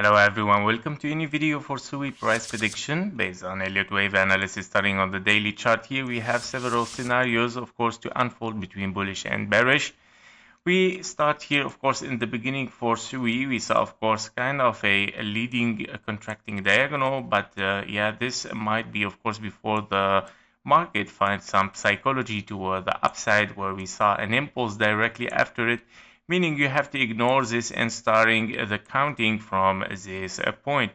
Hello everyone, welcome to a new video for SUI price prediction based on Elliott wave analysis. Starting on the daily chart here, we have several scenarios, of course, to unfold between bullish and bearish. We start here, of course, in the beginning for SUI. We saw, of course, kind of a leading contracting diagonal, but yeah, this might be, of course, before the market finds some psychology toward the upside, where we saw an impulse directly after it, meaning you have to ignore this and starting the counting from this point.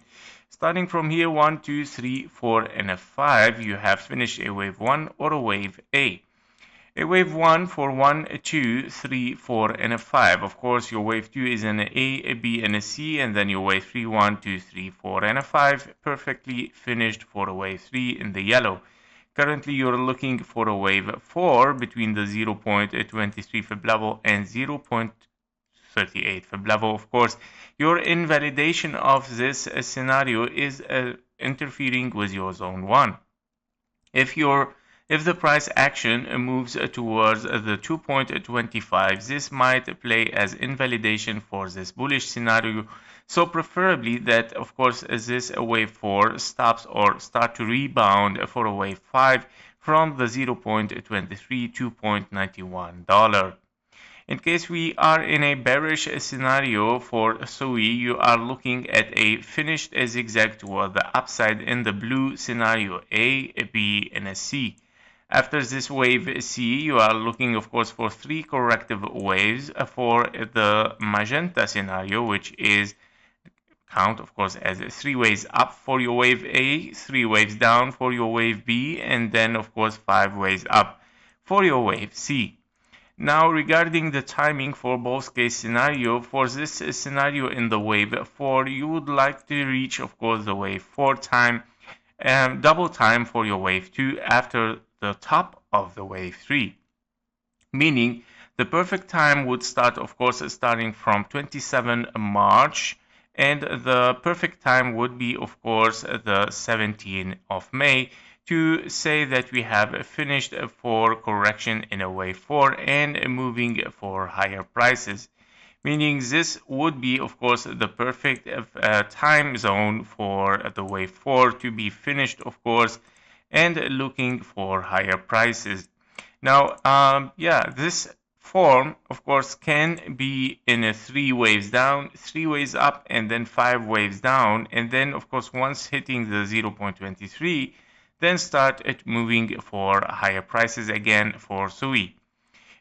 Starting from here, 1, 2, 3, 4, and a 5, you have finished a wave 1 or a wave A. A wave 1 for 1, 2, 3, 4, and a 5. Of course, your wave 2 is an A, B, and a C, and then your wave 3, 1, 2, 3, 4, and a 5. Perfectly finished for a wave 3 in the yellow. Currently, you're looking for a wave 4 between the 0.23 fib level and 0.38 fib level. Of course, your invalidation of this scenario is interfering with your zone 1. If the price action moves towards the 2.25, this might play as invalidation for this bullish scenario. So preferably that, of course, this wave 4 stops or start to rebound for a wave 5 from the 0.23 $2.91. In case we are in a bearish scenario for SUI, you are looking at a finished zigzag toward the upside in the blue scenario, A, B, and a C. After this wave C, you are looking, of course, for 3 corrective waves for the magenta scenario, which is count, of course, as 3 waves up for your wave A, 3 waves down for your wave B, and then, of course, 5 waves up for your wave C. Now, regarding the timing for both case scenario, for this scenario in the wave 4, you would like to reach, of course, the wave 4 time, double time for your wave 2 after the top of the wave 3. Meaning, the perfect time would start, of course, starting from 27 March, and the perfect time would be, of course, the 17th of May, to say that we have finished for correction in a wave 4 and moving for higher prices. Meaning this would be, of course, the perfect time zone for the wave 4 to be finished, of course, and looking for higher prices. Now, this form, of course, can be in a 3 waves down, 3 waves up, and then 5 waves down. And then, of course, once hitting the 0.23, then start it moving for higher prices again for SUI.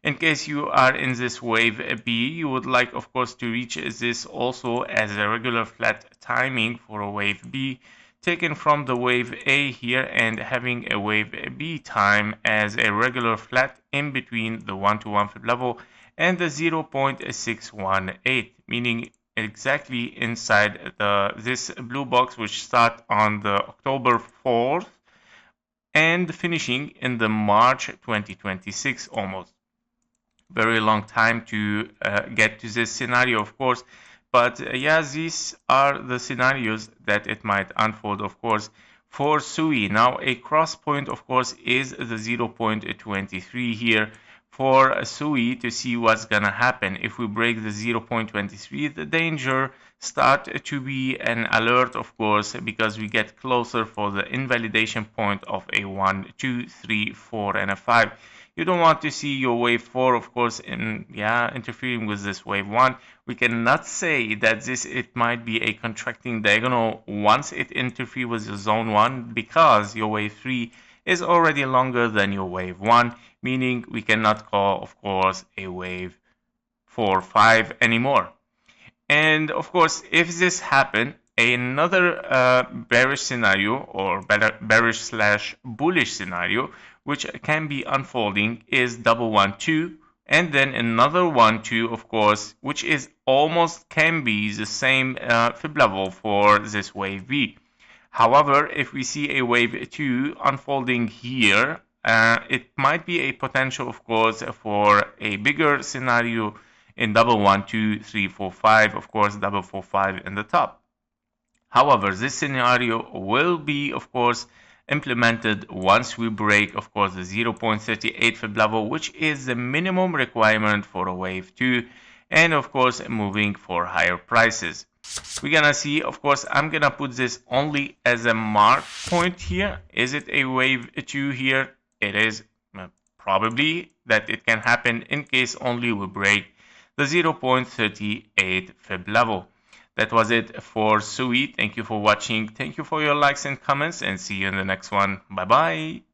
In case you are in this wave B, you would like, of course, to reach this also as a regular flat timing for a wave B, taken from the wave A here and having a wave B time as a regular flat in between the 1-to-1 fib level and the 0.618, meaning exactly inside this blue box, which start on the October 4th and finishing in the March 2026 almost. Very long time to get to this scenario, of course, but yeah, these are the scenarios that it might unfold, of course, for SUI. Now, a cross point, of course, is the 0.23 here for SUI to see what's gonna happen. If we break the 0.23, the danger start to be an alert, of course, because we get closer for the invalidation point of a 1, 2, 3, 4, and a 5. You don't want to see your wave 4, of course, interfering with this wave 1. We cannot say that it might be a contracting diagonal once it interferes with the zone 1, because your wave 3 is already longer than your wave 1, meaning we cannot call, of course, a wave 4, 5 anymore. And of course, if this happens, another bearish scenario or bearish/bullish scenario which can be unfolding is double 1 2, and then another 1 2, of course, which is almost can be the same fib level for this wave B. However, if we see a wave 2 unfolding here, it might be a potential, of course, for a bigger scenario in double 1 2 3 4 5, of course, double 4 5 in the top. However, this scenario will be, of course, implemented once we break, of course, the 0.38 fib level, which is the minimum requirement for a wave 2, and of course moving for higher prices. we're gonna see, of course, I'm gonna put this only as a mark point here. Is it a wave 2 here? It is probably that it can happen in case only we break the 0.38 fib level. That was it for SUI. Thank you for watching. Thank you for your likes and comments, and see you in the next one. Bye bye.